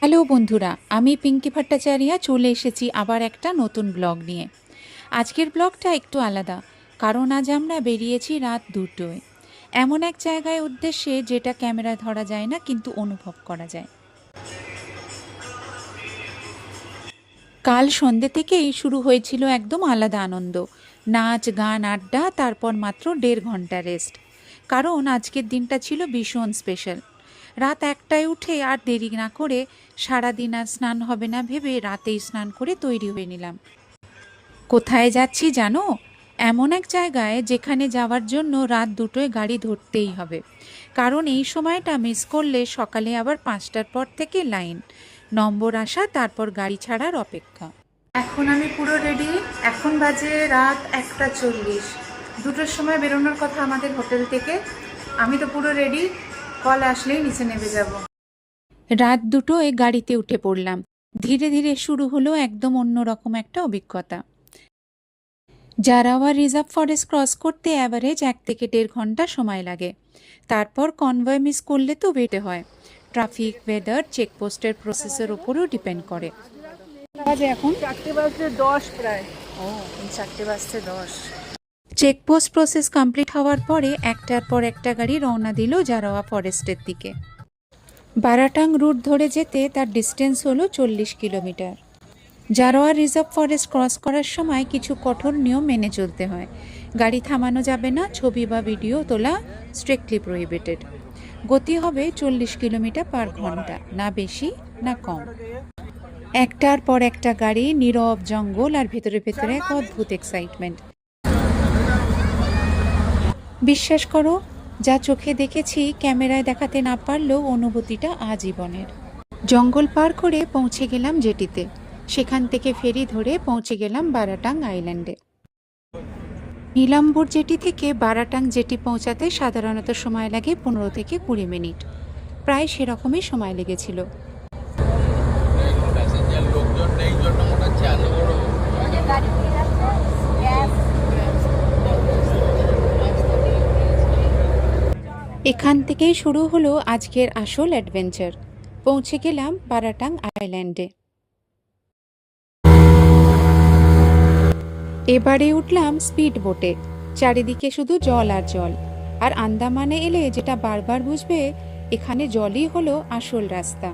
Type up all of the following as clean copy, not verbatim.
Hello বন্ধুরা, আমি পিঙ্কি ভট্টাচার্য চলে এসেছি আবার একটা নতুন ব্লগ নিয়ে। আজকের ব্লগটা একটু আলাদা, কারণ আজ আমরা বেরিয়েছি রাত 2টোয় এমন এক জায়গায় উদ্দেশ্যে যেটা ক্যামেরায় ধরা যায় না, কিন্তু অনুভব করা যায়। কাল সন্ধ্যে থেকেই শুরু হয়েছিল একদম আলাদা আনন্দ, নাচ গান আড্ডা, তারপর মাত্র 1.5 ঘন্টা রেস্ট। কারণ আজকের দিনটা ছিল ভীষণ স্পেশাল। রাত 1টায় উঠে আর দেরি না করে, সারাদিন আর স্নান হবে না ভেবে রাতেই স্নান করে তৈরি হয়ে নিলাম। কোথায় যাচ্ছি জানো? এমন এক জায়গায় যেখানে যাওয়ার জন্য রাত 2টোয় গাড়ি ধরতেই হবে, কারণ এই সময়টা মিস করলে সকালে আবার 5টার পর থেকে লাইন, নম্বর আসা, তারপর গাড়ি ছাড়ার অপেক্ষা। এখন আমি পুরো রেডি। এখন বাজে রাত 1:40। 2টোর সময় বেরোনোর কথা আমাদের হোটেল থেকে। আমি তো পুরো রেডি, কল আসলেই নিচে নেমে যাব। রাত 2টোয় গাড়িতে উঠে পড়লাম। ধীরে ধীরে শুরু হলো একদম অন্যরকম একটা অভিজ্ঞতা। জারাওয়া রিজার্ভ ফরেস্ট ক্রস করতে অ্যাভারেজ 1 থেকে 1.5 ঘন্টা সময় লাগে। তারপর কনভয় মিস করলে তো বেটে হয়। ট্রাফিক, ওয়েদার, চেকপোস্টের প্রসেসের ওপরও ডিপেন্ড করে। এখন 4:10 প্রায়। ও, 4:10। চেকপোস্ট প্রসেস কমপ্লিট হওয়ার পরে একটার পর একটা গাড়ি রওনা দিল জারাওয়া ফরেস্টের দিকে। বারাটাং রুট ধরে যেতে তার ডিস্টেন্স হলো 40 কিলোমিটার। জারাওয়া রিজার্ভ ফরেস্ট ক্রস করার সময় কিছু কঠোর নিয়ম মেনে চলতে হয়। গাড়ি থামানো যাবে না, ছবি বা ভিডিও তোলা স্ট্রিক্টলি প্রহিবিটেড। গতি হবে 40 কিলোমিটার পার ঘন্টা, না বেশি না কম। একটার পর একটা গাড়ি, নীরব জঙ্গল, আর ভেতরে ভেতরে এক অদ্ভুত এক্সাইটমেন্ট। বিশ্বাস করো, যা চোখে দেখেছি ক্যামেরায় দেখাতে না পারলেও অনুভূতিটা আজীবনের। জঙ্গল পার করে পৌঁছে গেলাম জেটিতে। সেখান থেকে ফেরি ধরে পৌঁছে গেলাম বারাটাং আইল্যান্ডে। নীলাম্বুর জেটি থেকে বারাটাং জেটি পৌঁছাতে সাধারণত সময় লাগে 15 থেকে 20 মিনিট। প্রায় সেরকমই সময় লেগেছিল। এখান থেকেই শুরু হলো আজকের আসল অ্যাডভেঞ্চার। পৌঁছে গেলাম বারাটাং আইল্যান্ডে। এবারে উঠলাম স্পিড বোটে। চারিদিকে শুধু জল আর জল। আর আন্দামানে এলে যেটা বারবার বুঝবে, এখানে জলই হলো আসল রাস্তা।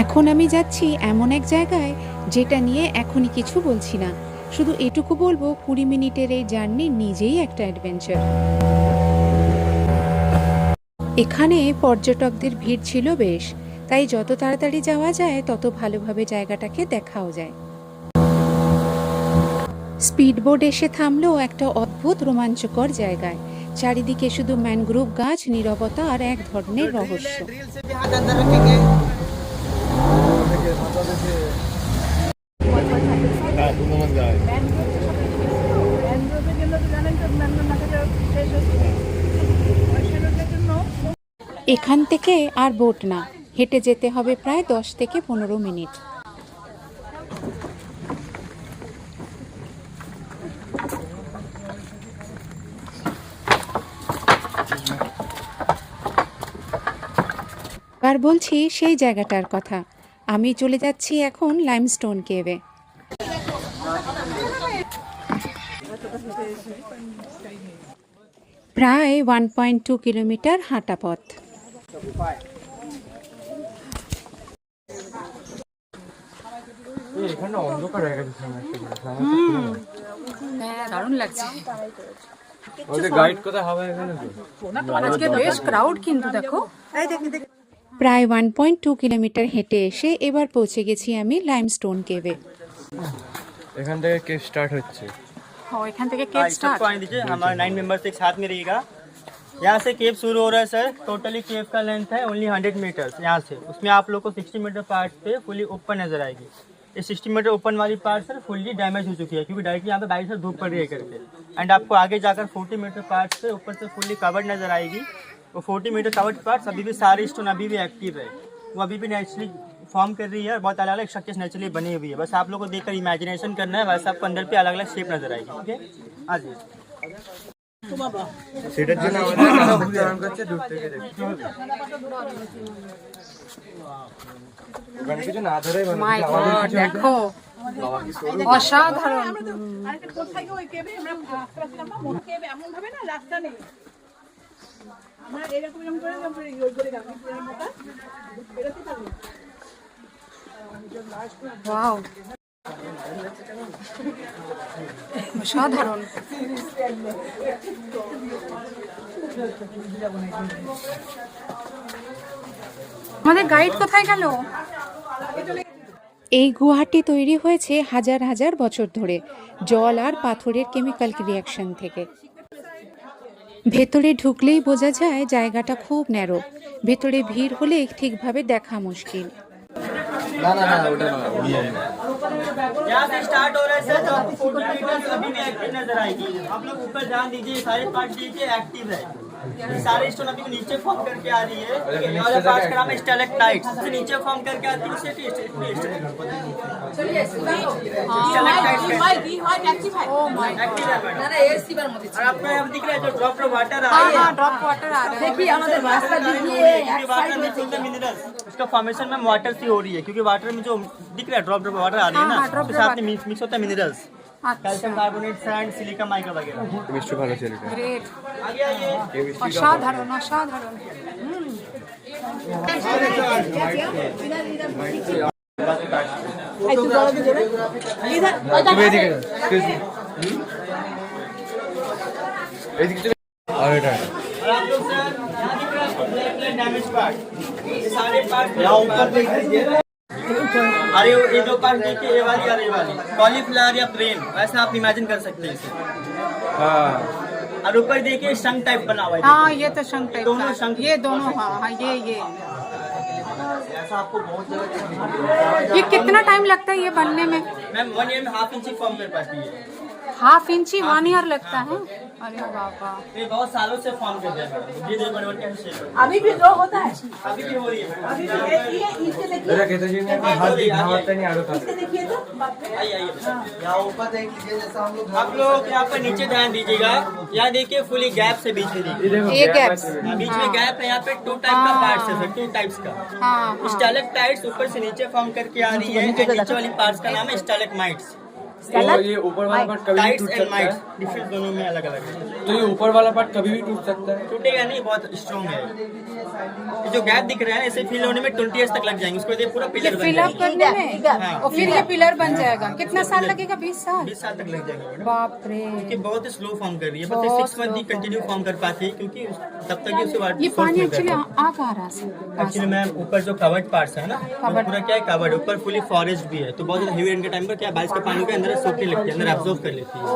এখন আমি যাচ্ছি এমন এক জায়গায় যেটা নিয়ে এখনই কিছু বলছি না, শুধু এটুকু বলবো 20 মিনিটের এই জার্নি নিজেই একটা অ্যাডভেঞ্চার। এখানে পর্যটকদের ভিড় ছিল বেশ, তাই যত তাড়াতাড়ি যাওয়া যায় তত ভালোভাবে জায়গাটাকে দেখাও যায়। স্পিডবোট এসে থামলো একটা অদ্ভুত রোমাঞ্চকর জায়গায়। চারিদিকে শুধু ম্যানগ্রোভ গাছ, নীরবতা আর এক ধরনের রহস্য। এখান থেকে আর বোট না, হেঁটে যেতে হবে প্রায় 10 থেকে 15 মিনিট। আর বলছি সেই জায়গাটার কথা। আমি চলে যাচ্ছি এখন লাইমস্টোন কেভে। প্রায় 1.2 কিলোমিটার হাঁটা পথ। দারুণ লাগছে। প্রায় 1.2 কিলোমিটার হেঁটে এসে এবার পৌঁছে গেছি আমি লাইমস্টোন কেভে। এখান থেকে কেভ স্টার্ট হচ্ছে। এখান থেকে কেভ স্টার্ট। हमारा 9 मेंबर्स एक साथ में रहेगा। यहाँ से केव शुरू हो रहा है सर। टोटली केव का लेंथ है ओनली 100 मीटर्स यहाँ से। उसमें आप लोग को 60 मीटर पार्ट पे फुली ओपन नजर आएगी। ये 60 मीटर ओपन वाली पार्ट सर फुल्ली डैमेज हो चुकी है, क्योंकि डायरेक्टली यहाँ पे बाइक से धूप पड़ रही है करके। एंड आपको आगे जाकर 40 मीटर पार्ट से ऊपर से फुल्ली कवर्ड नजर आएगी। वो 40 मीटर कवर्ड पार्ट अभी भी सारे स्टोन अभी भी एक्टिव है, वो अभी भी नेचुरली फॉर्म कर रही है और बहुत अलग अलग स्ट्रक्चर्स नेचुरली बनी हुई है। बस आप लोग को देखकर इमेजिनेशन करना है, वैसे आपको अंदर पे अलग अलग शेप नजर आएगी। ठीक है, हाँ जी। সেটার জন্য আমাদের কাছে করছে দূর থেকে দেখতে হবে। ওখানে কিছু না ধরে মাই গড দেখো অসাধারণ। ওয়াও অসাধারণ। আমাদের গাইড কোথায় গেল? এই গুহাটি তৈরি হয়েছে হাজার হাজার বছর ধরে জল আর পাথরের কেমিক্যাল রিয়াকশন থেকে। ভেতরে ঢুকলেই বোঝা যায় জায়গাটা খুব ন্যারো, ভেতরে ভিড় হলে ঠিকভাবে দেখা মুশকিল। यहाँ से स्टार्ट हो रहा है सर, तो आपको 40 मीटर अभी भी एक्टिव नजर आएगी। आप लोग ऊपर ध्यान दीजिए, सारे पार्ट देखिए एक्टिव है। ये सारे स्टोन अभी नीचे फॉर्म करके आ रही है। ये वाला पार्ट का नाम है स्टैलेक्टाइट्स। से नीचे फॉर्म करके आती है, ओ माय एक्टिव है मैडम। और आपको यहाँ दिख रहा है जो ड्रॉप वाटर आ हाँ रही है, हाँ ड्रॉप वाटर आ रहा है। देखिए हमारे रास्ता दीजिए वाटर में जो मिनरल्स उसका फॉर्मेशन में वाटर से हो रही है, क्योंकि वाटर में जो दिख रहा है ड्रॉप वाटर आ रही है हाँ, ना, drop उसके साथ में मिक्स होता है मिनरल्स, कैल्शियम अच्छा कार्बोनेट, सैंड, सिलिका, माइका वगैरह। কেমিস্ট্রি ভালো ছেলেটা। গ্রেট आगे आइए। অসাধারণ অসাধারণ। তুমি এদিকে যাও, excuse me। এদিকে চলে আর এটা और आप लोग सर यहाँ दिख रहा है आपको ब्लैक ब्लैक डैमेज पार्ट, ये सारे पार्ट यहाँ ऊपर देख लीजिए। अरे ये दो पार्ट देखिए, ये वाली और ये वाली कॉलीफ्लावर या प्लेन, वैसे आप इमेजिन कर सकते हैं इसे। হ্যাঁ और ऊपर देखिए शंख टाइप बना हुआ है। हाँ ये तो शंख टाइप दोनों का शंख। है। ये दोनों हाँ हाँ ये ऐसा आपको बहुत जगह ये कितना टाइम लगता है ये बनने में? मैम 1 ईयर में हाफ इंच ही फॉर्म कर पाती है। हाफ इंची 1 ईयर लगता है? अरे बाबा ये बहुत सालों से फॉर्म कर दिया मैडम, ये देखो बड़े बड़े शेप अभी भी ड्रॉ होता है। अभी भी हो रही है मैडम। अभी भी देखिए इसके देखिए এটা খেতে জন্য হাত দিয়ে খাওয়াতে নি আরো কাজ। इसके देखिए तो बाप रे। आइए आइए यहाँ ऊपर देख लीजिए, जैसा हम लोग आप लोग यहाँ पर नीचे ध्यान दीजिएगा, यहाँ देखिए फुली गैप से बीच में देखिए, ये गैप्स बीच में गैप है, यहाँ पे 2 टाइप का पार्ट्स है, 2 टाइप्स का। हाँ हाँ स्टैलेक्टाइट्स ऊपर से नीचे फॉर्म करके आ रही है, नीचे वाली पार्ट्स का नाम है स्टैलेग्माइट्स। तो ये ऊपर वाला पार्ट कभी भी टाइट्स टूट एंड सकता माइट्स है। डिफरेंस दोनों में अलग अलग है। तो ये ऊपर वाला पार्ट कभी भी टूट सकता है। टूटेगा नहीं, बहुत स्ट्रॉन्ग है। ये जो गैप दिख रहा है इसे फिल होने में 20 इयर्स तक लग जाएंगे, उसको ये पूरा पिलर बन फिल अप जाएगा। करने में हाँ। और फिर ये पिलर बन जाएगा। कितना साल लगेगा? 20 साल? 20 साल तक लग जाएगा मैडम। बाप रे ये बहुत ही स्लो फॉर्म कर रही है, बस बहुत 6 मंथ ही slow कंटिन्यू फॉर्म कर पाती है, क्योंकि तब तक ये उसके बाद ये पानी एक्चुअली आ कहाँ रहा है? एक्चुअली मैम ऊपर जो कवर्ड पार्ट्स है ना, वो पूरा क्या है कवर्ड, ऊपर फुली फॉरेस्ट भी है, तो बहुत ज्यादा हेवी रेन के टाइम पर क्या बारिश का पानी के अंदर सोखने लगती है, अंदर एब्जॉर्ब कर लेती है, ओ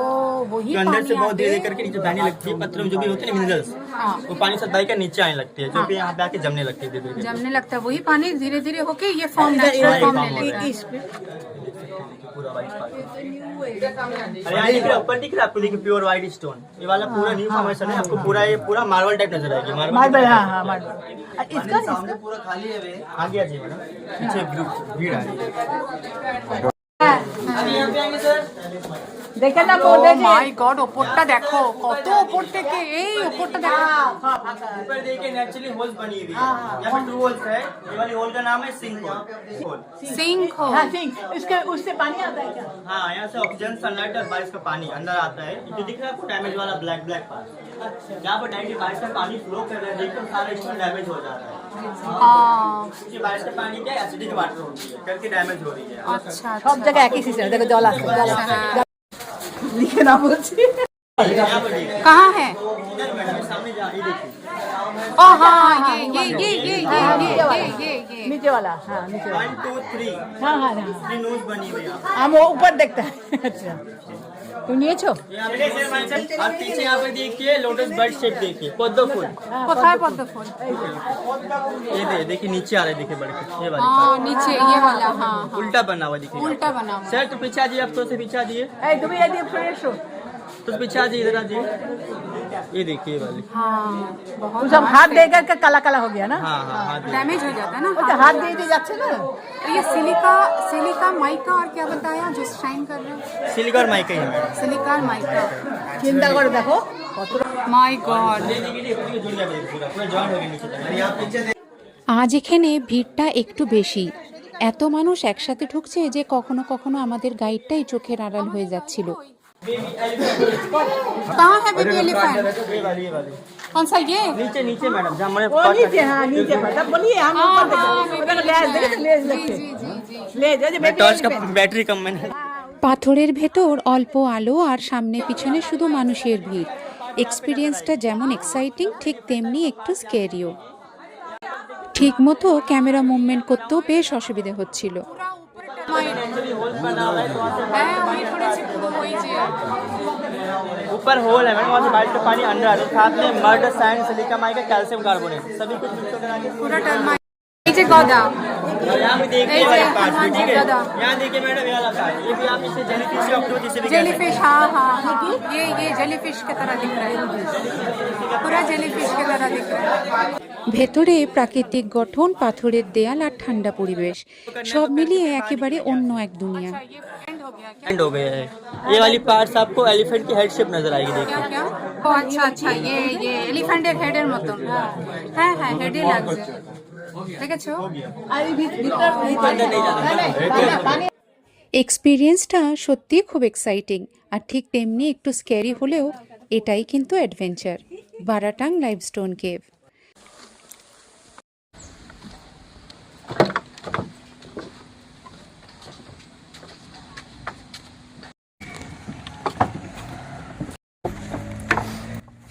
वही तो अंदर से पानी बहुत धीरे आके धीरे करके नीचे बहने लगती है। पत्थर में जो भी होते हैं मिनरल्स, हाँ वो पानी सब बह कर नीचे आने लगती है, जो भी यहाँ पे आके जमने लगती है धीरे धीरे। जमने लगता है, वही पानी धीरे धीरे होके ये फॉर्म नेचुरल फॉर्म ले लेता है। पूरा व्हाइट पार्ट, अरे यहाँ दिख रहा है, ऊपर दिख रहा है आपको, देखिए प्योर व्हाइट स्टोन, ये वाला पूरा न्यू फॉर्मेशन है, आपको पूरा ये पूरा मार्बल टाइप नजर आएगी। मार्बल हाँ हाँ मार्बल। इसका सामने पूरा खाली है, आगे आ जाइए मैडम, पीछे भीड़ आ रही है। अभी यहाँ पे आएंगे सर, देखे ना ও মাই গড ওপরটা দেখো কত ওপর থেকে এই ওপরটা দেখো ऊपर देखिए नेचुरली होल्स बनी हुई है, यहाँ पे 2 होल्स है, ये वाली होल का नाम है सिंक होल। सिंक हो हाँ ठीक इसके उससे पानी आता है क्या? हाँ, यहाँ से ऑक्सीजन, सनलाइट और बारिश का पानी अंदर आता है। जो दिख रहा है आपको डैमेज वाला ब्लैक ब्लैक पार्ट, यहाँ पर डायरेक्टली बारिश का पानी फ्लो कर रहा है, देखकर सारा स्टोन डैमेज हो जा रहा है, हाँ क्योंकि बारिश का पानी क्या एसिडिक वाटर होती है, करके डैमेज हो रही है। अच्छा सब जगह एक ही चीज है, देखो जला से हाँ। लिखे ना बोलছি। यहाँ पर देखिए, कहाँ है? इधर मैडम सामने जा, ये देखिए, ओ हाँ ये नीचे वाला हाँ नीचे वाला 1 2 3 हाँ हाँ हाँ 3 नोज बनी हुई है यहाँ हम वो ऊपर देखते हैं। अच्छा तुम নিয়েছো? यहाँ पे देखिए, और पीछे यहाँ पे देखिए लोटस बर्ड शेप देखिए, पद्म फूल, কোথায় পদ্ম ফুল? ये देखिए नीचे आ रहे हैं, देखिए बड़े ये वाली हाँ नीचे ये वाला हाँ हाँ उल्टा बना हुआ देखिए। उल्टा बना हुआ सर तो पीछे आ जाइए, आप थोड़ा से पीछे आ जाइए, এই তুমি এদিকে ফ্রেশ हो। तो पीछे आ जाइए, इधर आ जाइए, ये देखिए ये वाली। हाँ बहुत सब हाथ दे करके काला काला हो गया ना? हाँ हाँ हाँ देखिए। डैमेज हो जाता है ना वो तो हाथ दे दे जाते ना। तो ये सिलिका माइका और क्या बताया जो शाइन कर रहे हो? सिलिका और माइका ही है मैडम। सिलिका और माइका চিন্তা করে দেখো মাই গড। আজ এখানে ভিড়টা একটু বেশি, এত মানুষ একসাথে ঢুকছে যে কখনো কখনো আমাদের গাইডটাই চোখের আড়াল হয়ে যাচ্ছিল। कहाँ है बेबी एलिफेंट? कौन सा ये? नीचे नीचे मैडम, जहाँ हमारे वो नीचे, हाँ नीचे मतलब बोलिए हम ऊपर देखो टॉर्च का बैटरी कम मैंने। পাথরের ভেতর অল্প আলো আর সামনে পিছনে শুধু মানুষের ভিড়। এক্সপিরিয়েন্সটা যেমন এক্সাইটিং ঠিক তেমনি একটু স্কেরিও। ঠিক মতো ক্যামেরা মুভমেন্ট করতেও বেশ অসুবিধে হচ্ছিল। ऊपर होल है मैडम, वहाँ से बारिश का पानी अंदर आ रहा है, साथ में mud sand silica mica calcium carbonate सभी कुछ मिक्स करा के पूरा टर्माइट। नीचे गधा। यहाँ पे देखिए वाला पार्ट भी, ठीक है। ज़्यादा। यहाँ देखिए मैडम ये वाला पार्ट, ये भी आप इसे जेलीफिश या ऑक्टोपस जिसे भी कहते हैं। जेलीफिश, हाँ हाँ हाँ, ये जेलीफिश की तरह दिख रहा है, पूरा जेलीफिश की तरह दिख रहा है। ভেতরে প্রাকৃতিক গঠন, পাথরের দেয়াল আর ঠান্ডা পরিবেশ সব মিলিয়ে একেবারে অন্য এক দুনিয়া। ये एंड हो गया क्या? एंड हो गया है। ये वाली पार्ट्स आपको एलिफेंट की हेड शेप नजर आएगी, देखिए। क्या? ओ अच्छा अच्छा, ये এলিফ্যান্টের হেডের মতো। হ্যাঁ হ্যাঁ, হেডই লাগছে, দেখেছো? এক্সপিরিয়েন্সটা সত্যি খুব এক্সাইটিং আর ঠিক তেমনি একটু স্ক্যারি হলেও এটাই কিন্তু অ্যাডভেঞ্চার। বারাটাং লাইভস্টোন কেভ।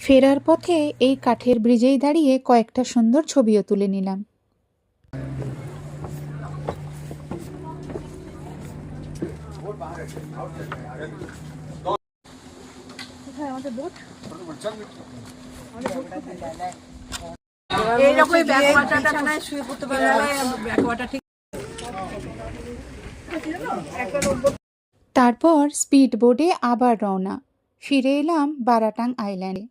ফেরার পথে এই কাঠের ব্রিজেই দাঁড়িয়ে কয়েকটা সুন্দর ছবিও তুলে নিলাম। এইরকম ব্যাকওয়াটারটা মনে হয় শুয়ে পড়তে পারলে ব্যাকওয়াটার ঠিক। তারপর স্পিড বোর্ডে আবার রওনা, ফিরে এলাম বারাটাং আইল্যান্ডে।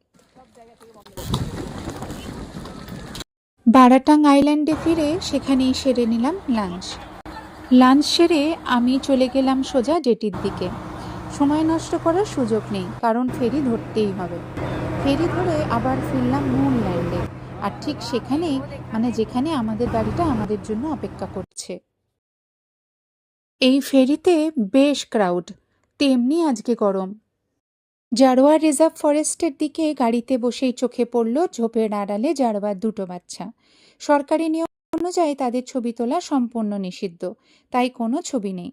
বারাটাং আইল্যান্ডে ফিরে সেখানেই সেরে নিলাম লাঞ্চ সেরে আমি চলে গেলাম সোজা জেটির দিকে। সময় নষ্ট করার সুযোগ নেই, কারণ ফেরি ধরতেই হবে। ফেরি ধরে আবার ফিরলাম মুনল্যান্ডে, আর ঠিক সেখানেই যেখানে আমাদের গাড়িটা আমাদের জন্য অপেক্ষা করছে। এই ফেরিতে বেশ ক্রাউড, তেমনি আজকে গরম। জারোয়া রিজার্ভ ফরেস্টের দিকে গাড়িতে বসেই চোখে পড়ল ঝোপের আড়ালে জারোয়ার দুটো বাচ্চা। সরকারি নিয়ম অনুযায়ী তাদের ছবি তোলা সম্পূর্ণ নিষিদ্ধ, তাই কোনো ছবি নেই।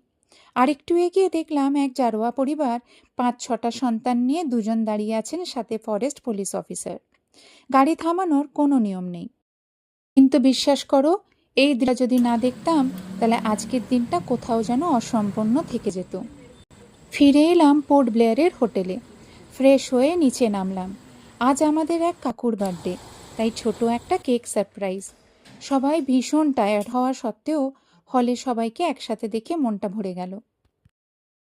আরেকটু এগিয়ে দেখলাম এক জারোয়া পরিবার 5-6টা সন্তান নিয়ে দুজন দাঁড়িয়ে আছেন, সাথে ফরেস্ট পুলিশ অফিসার। গাড়ি থামানোর কোনো নিয়ম নেই, কিন্তু বিশ্বাস করো এই দিনটা যদি না দেখতাম তাহলে আজকের দিনটা কোথাও যেন অসম্পূর্ণ থেকে যেত। ফিরে এলাম পোর্ট ব্লেয়ারের হোটেলে, ফ্রেশ হয়ে নিচে নামলাম। আজ আমাদের এক কাকুর বার্থডে, তাই ছোট একটা কেক সারপ্রাইজ। সবাই ভীষণ টায়ার্ড হওয়া সত্ত্বেও হলে সবাইকে একসাথে দেখে মনটা ভরে গেল।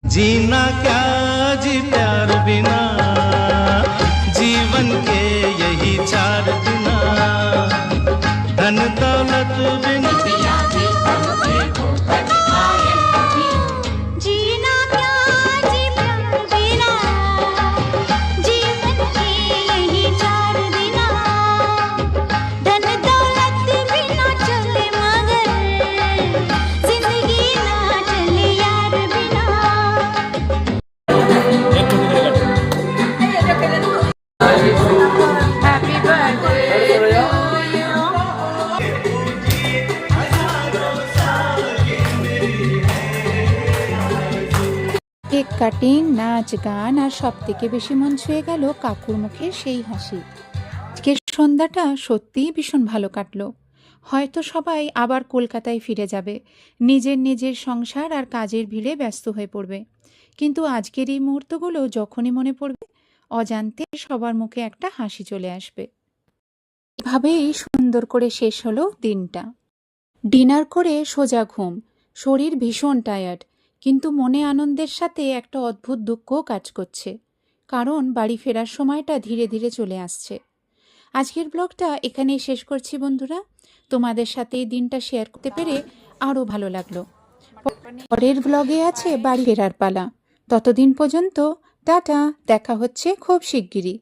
जीना क्या जी प्यार बिना, जीवन के यही 4 बिना, धन दौलत बिना जीना क्या जी प्यार बिना, जीवन के यही 4 बिना, धन दौलत बिना चले मगर जिंदगी ना चले यार बिना। हैप्पी बर्थडे কেক কাটিং, নাচ গান আর সব থেকে বেশি মন ছুঁয়ে গেল কাকুর মুখে সেই হাসি। আজকের সন্ধ্যাটা সত্যিই ভীষণ ভালো কাটলো। হয়তো সবাই আবার কলকাতায় ফিরে যাবে, নিজের নিজের সংসার আর কাজের ভিড়ে ব্যস্ত হয়ে পড়বে, কিন্তু আজকের এই মুহূর্তগুলো যখনই মনে পড়বে অজান্তে সবার মুখে একটা হাসি চলে আসবে। এভাবেই সুন্দর করে শেষ হলো দিনটা। ডিনার করে সোজা ঘুম, শরীর ভীষণ টায়ার্ড, কিন্তু মনে আনন্দের সাথে একটা অদ্ভুত দুঃখও কাজ করছে, কারণ বাড়ি ফেরার সময়টা ধীরে ধীরে চলে আসছে। আজকের ব্লগটা এখানেই শেষ করছি বন্ধুরা। তোমাদের সাথে এই দিনটা শেয়ার করতে পেরে আরও ভালো লাগলো। পরের ব্লগে আছে বাড়ি ফেরার পালা। ততদিন পর্যন্ত টাটা, দেখা হচ্ছে খুব শিগগিরই।